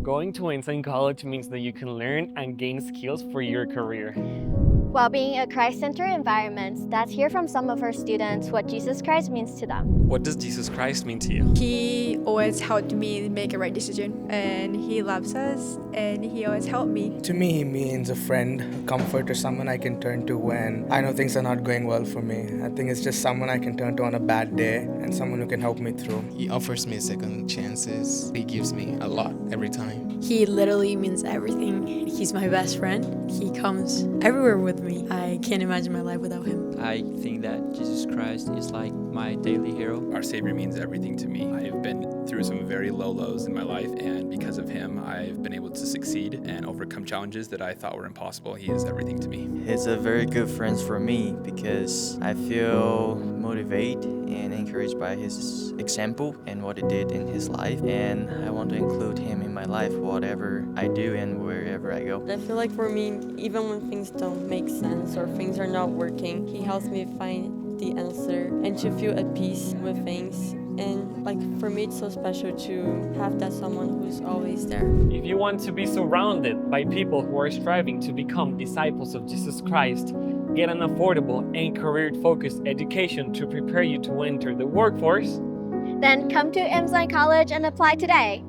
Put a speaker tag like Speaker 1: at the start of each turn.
Speaker 1: Going to Ensign College means that you can learn and gain skills for your career.
Speaker 2: While being a Christ-centered environment, let's hear from some of our students what Jesus Christ means to them.
Speaker 1: What does Jesus Christ mean to you?
Speaker 3: He always helped me make a right decision, and he loves us, and he always helped me.
Speaker 4: To me, he means a friend, a comforter, someone I can turn to when I know things are not going well for me. I think it's just someone I can turn to on a bad day and someone who can help me through.
Speaker 5: He offers me second chances. He gives me a lot every time.
Speaker 6: He literally means everything. He's my best friend. He comes everywhere with me. I can't imagine my life without him.
Speaker 7: I think that Jesus Christ is like my daily hero.
Speaker 8: Our Savior means everything to me. I've been through some very low lows in my life, and because of him, I've been able to succeed and overcome challenges that I thought were impossible. He is everything to me.
Speaker 9: He's a very good friend for me because I feel motivated and encouraged by his example and what he did in his life, and I want to include him in my life, whatever I do and wherever I go.
Speaker 10: I feel like for me, even when things don't make sense or things are not working, he helps me find the answer and to feel at peace with things. And like for me, it's so special to have that someone who's always there.
Speaker 1: If you want to be surrounded by people who are striving to become disciples of Jesus Christ, get an affordable and career-focused education to prepare you to enter the workforce,
Speaker 2: Then come to Ensign College and apply today.